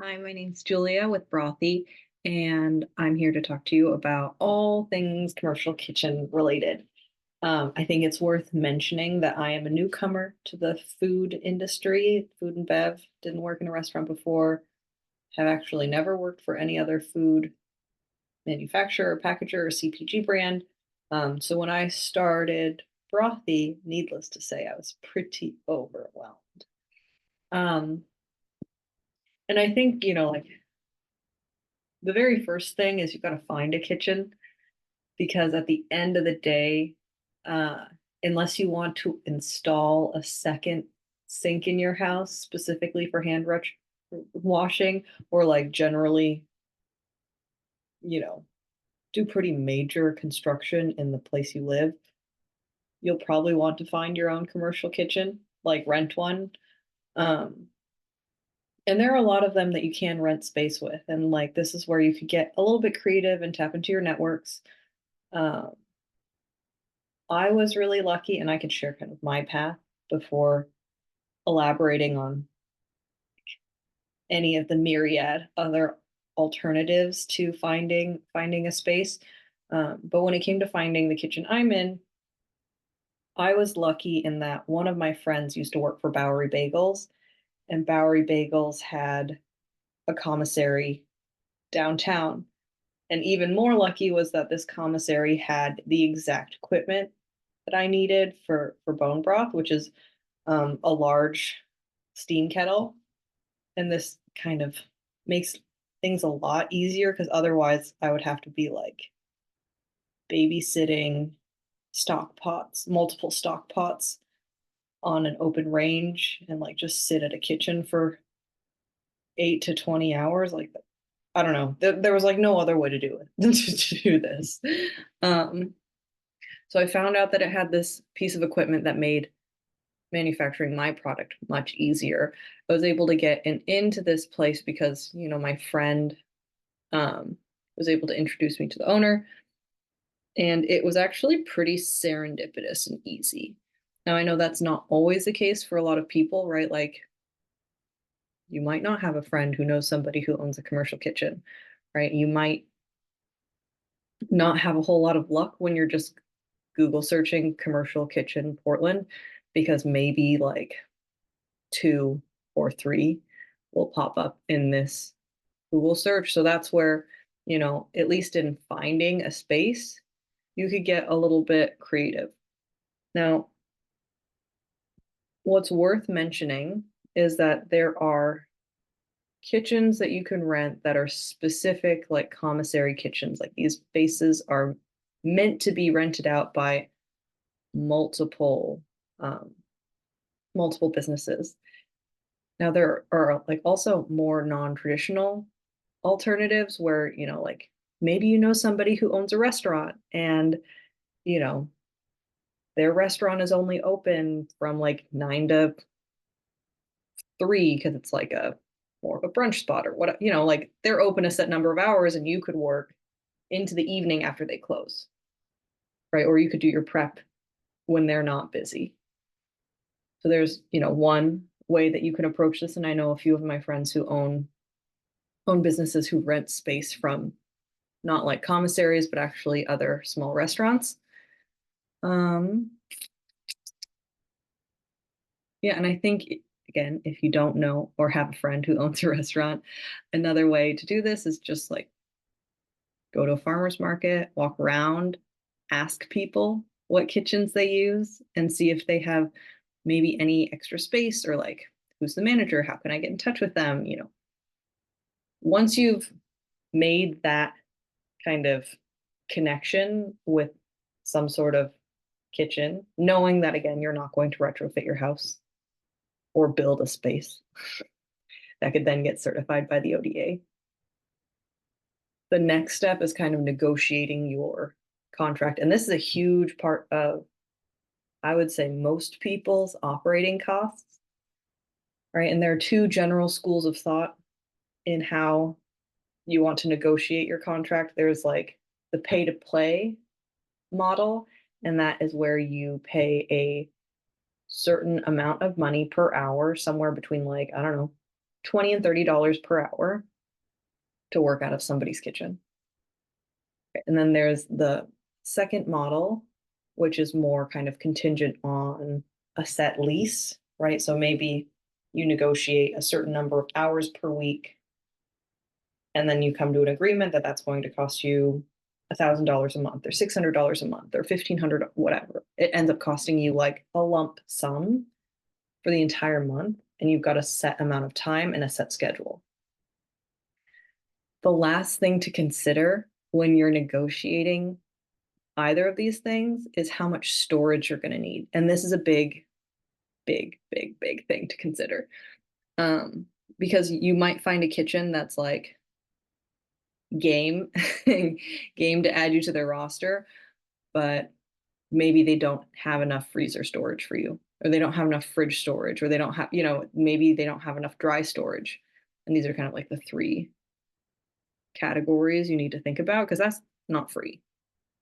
Hi, my name's Julia with Brothy, and I'm here to talk to you about all things commercial kitchen related. I think it's worth mentioning that I am a newcomer to the food industry, food and bev. Didn't work in a restaurant before, have actually never worked for any other food manufacturer, packager, or CPG brand. So when I started Brothy, needless to say, I was pretty overwhelmed. Um, and I think, like the very first thing is you've got to find a kitchen because at the end of the day, uh, unless you want to install a second sink in your house specifically for washing or like generally, you know, do pretty major construction in the place you live, you'll probably want to find your own commercial kitchen, like rent one. Um, and there are a lot of them that you can rent space with. And like this is where you could get a little bit creative and tap into your networks. Um, I was really lucky, and I could share kind of my path before elaborating on any of the myriad other alternatives to finding a space. But when it came to finding the kitchen I'm in, I was lucky in that one of my friends used to work for Bowery Bagels, and Bowery Bagels had a commissary downtown. And even more lucky was that this commissary had the exact equipment that I needed for bone broth, which is a large steam kettle. And this kind of makes things a lot easier because otherwise I would have to be like babysitting stock pots, multiple stock pots on an open range and like just sit at a kitchen for 8 to 20 hours. Like, I don't know. There was like no other way to do it than to do this. Um, so I found out that it had this piece of equipment that made manufacturing my product much easier. I was able to get into this place because, my friend um, was able to introduce me to the owner, and it was actually pretty serendipitous and easy. Now, I know that's not always the case for a lot of people, right? Like, you might not have a friend who knows somebody who owns a commercial kitchen, right? You might not have a whole lot of luck when you're just Google searching commercial kitchen Portland because maybe like two or three will pop up in this Google search. So that's where, at least in finding a space, you could get a little bit creative. Now, what's worth mentioning is that there are kitchens that you can rent that are specific, like commissary kitchens. Like these spaces are meant to be rented out by multiple um, multiple businesses. Now there are like also more non-traditional alternatives where, like maybe somebody who owns a restaurant and, you know, their restaurant is only open from like 9 to 3 because it's like a more of a brunch spot or what, like they're open a set number of hours and you could work into the evening after they close, right? Or you could do your prep when they're not busy. So there's, one way that you can approach this. And I know a few of my friends who own businesses who rent space from not like commissaries, but actually other small restaurants. Um, yeah, and I think again, if you don't know or have a friend who owns a restaurant, another way to do this is just like go to a farmer's market, walk around, ask people what kitchens they use, and see if they have maybe any extra space or like who's the manager, how can I get in touch with them, once you've made that kind of connection with some sort of kitchen, knowing that again, you're not going to retrofit your house or build a space that could then get certified by the ODA. The next step is kind of negotiating your contract. And this is a huge part of, I would say, most people's operating costs, right? And there are two general schools of thought in how you want to negotiate your contract. There's like the pay to play model, and that is where you pay a certain amount of money per hour, somewhere between like, I don't know, $20 and $30 per hour to work out of somebody's kitchen. And then there's the second model, which is more kind of contingent on a set lease, right? So maybe you negotiate a certain number of hours per week, and then you come to an agreement that that's going to cost you $1,000 a month or $600 a month or 1,500, whatever. It ends up costing you like a lump sum for the entire month, and you've got a set amount of time and a set schedule. The last thing to consider when you're negotiating either of these things is how much storage you're going to need. And this is a big, big, big, big thing to consider. Because you might find a kitchen that's like game, game to add you to their roster, but maybe they don't have enough freezer storage for you, or they don't have enough fridge storage, or they don't have, maybe they don't have enough dry storage. And these are kind of like the three categories you need to think about because that's not free.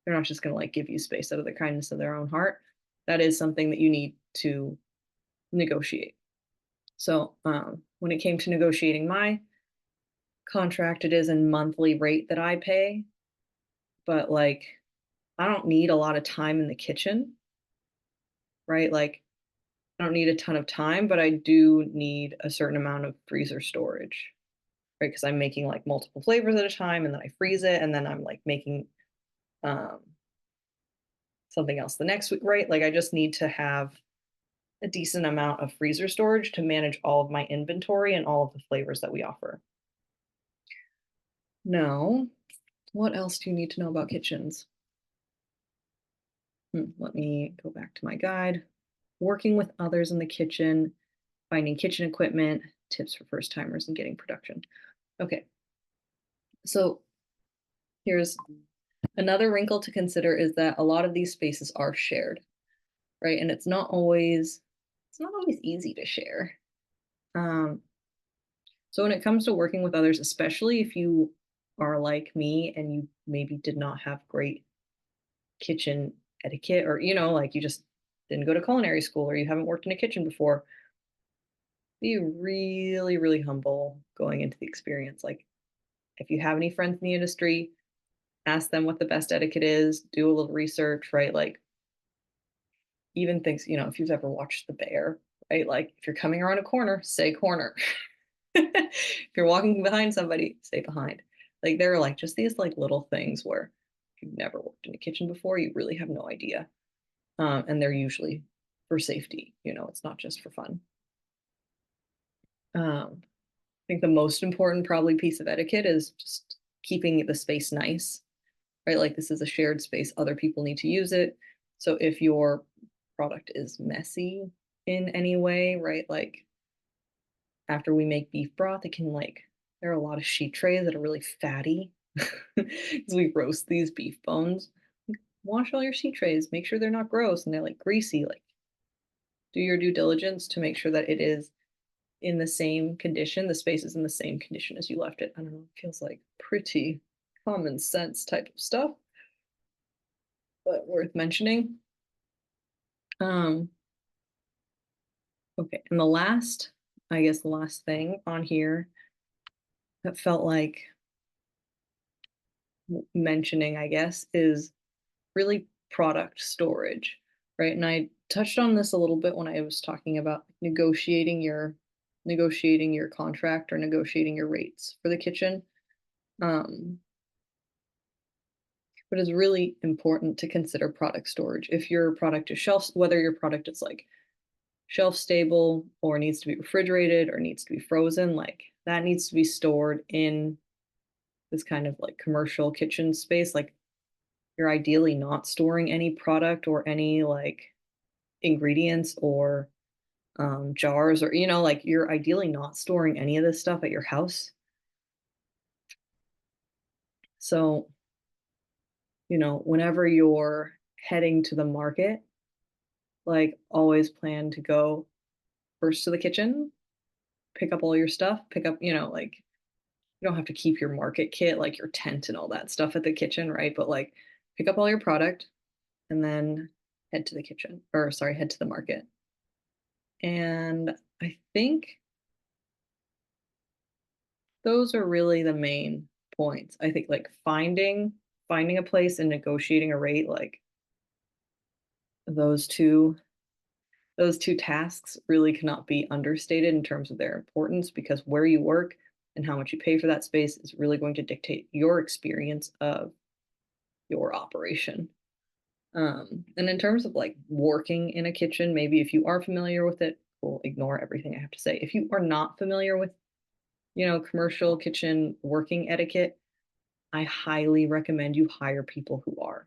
They're not just going to like give you space out of the kindness of their own heart. That is something that you need to negotiate. So when it came to negotiating my contract, it is a monthly rate that I pay, but like I don't need a lot of time in the kitchen, right? Like I don't need a ton of time, but I do need a certain amount of freezer storage, right? Because I'm making like multiple flavors at a time and then I freeze it and then I'm like making um, something else the next week, right? Like I just need to have a decent amount of freezer storage to manage all of my inventory and all of the flavors that we offer. Now, what else do you need to know about kitchens? Let me go back to my guide. Working with others in the kitchen, finding kitchen equipment, tips for first timers, and getting production. Okay, so here's another wrinkle to consider is that a lot of these spaces are shared, right? And it's not always easy to share. So when it comes to working with others, especially if you are like me and you maybe did not have great kitchen etiquette, or like you just didn't go to culinary school or you haven't worked in a kitchen before, be really, really humble going into the experience. Like if you have any friends in the industry, ask them what the best etiquette is, do a little research, right? Like even things, if you've ever watched The Bear, right? Like if you're coming around a corner, say corner. If you're walking behind somebody, stay behind. Like there are like just these like little things where if you've never worked in a kitchen before, you really have no idea. And they're usually for safety, it's not just for fun. I think the most important probably piece of etiquette is just keeping the space nice, right? Like this is a shared space, other people need to use it. So if your product is messy in any way, right? Like after we make beef broth, it can like, there are a lot of sheet trays that are really fatty because we roast these beef bones. Wash all your sheet trays, make sure they're not gross and they're like greasy. Like do your due diligence to make sure that it is in the same condition, the space is in the same condition as you left it. I don't know, it feels like pretty common sense type of stuff, but worth mentioning. Um, okay, and the last thing on here that felt like mentioning, I guess, is really product storage, right? And I touched on this a little bit when I was talking about negotiating your contract or negotiating your rates for the kitchen. Um, but it's really important to consider product storage. If your product is whether your product is like shelf stable or needs to be refrigerated or needs to be frozen, like that needs to be stored in this kind of like commercial kitchen space. Like you're ideally not storing any product or any like ingredients or jars, or like you're ideally not storing any of this stuff at your house. So whenever you're heading to the market, like always plan to go first to the kitchen, pick up all your stuff, pick up, like you don't have to keep your market kit, like your tent and all that stuff at the kitchen, right? But like pick up all your product and then head to the kitchen, or sorry, head to the market. And I think those are really the main points. I think, like, finding a place and negotiating a rate, like, those 2 those 2 tasks really cannot be understated in terms of their importance because where you work and how much you pay for that space is really going to dictate your experience of your operation. And in terms of, like, working in a kitchen, maybe if you are familiar with it, we'll ignore everything I have to say. If you are not familiar with, commercial kitchen working etiquette, I highly recommend you hire people who are,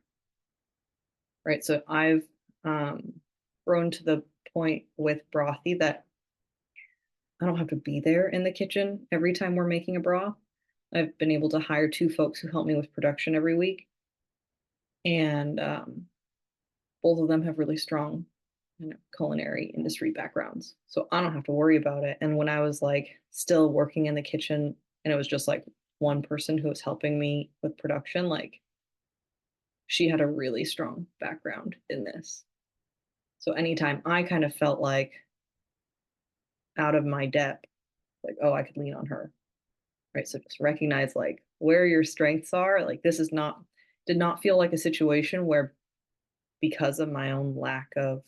right? So I've um, grown to the point with Brothy that I don't have to be there in the kitchen every time we're making a broth. I've been able to hire 2 folks who help me with production every week, and both of them have really strong, culinary industry backgrounds. So I don't have to worry about it. And when I was like still working in the kitchen and it was just like one person who was helping me with production, like she had a really strong background in this. So anytime I kind of felt like out of my depth, like, oh, I could lean on her. Right. So just recognize like where your strengths are. Like this is not did not feel like a situation where because of my own lack of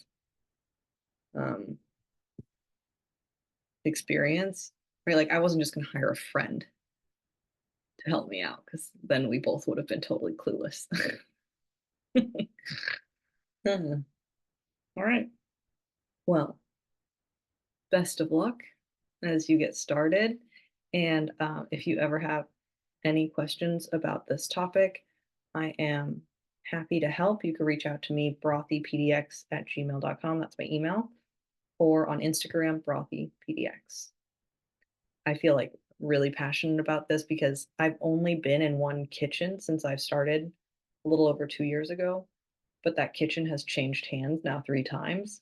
um experience, right? Like I wasn't just gonna hire a friend to help me out because then we both would have been totally clueless. All right. Well, best of luck as you get started. And if you ever have any questions about this topic, I am happy to help. You can reach out to me, brothypdx@gmail.com. That's my email. Or on Instagram, brothypdx. I feel like really passionate about this because I've only been in one kitchen since I've started a little over 2 years ago, but that kitchen has changed hands now 3 times.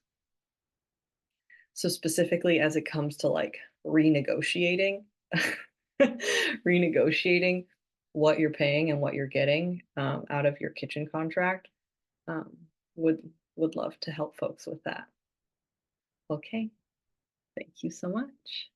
So specifically as it comes to like renegotiating, renegotiating what you're paying and what you're getting out of your kitchen contract, um, would love to help folks with that. Okay, thank you so much.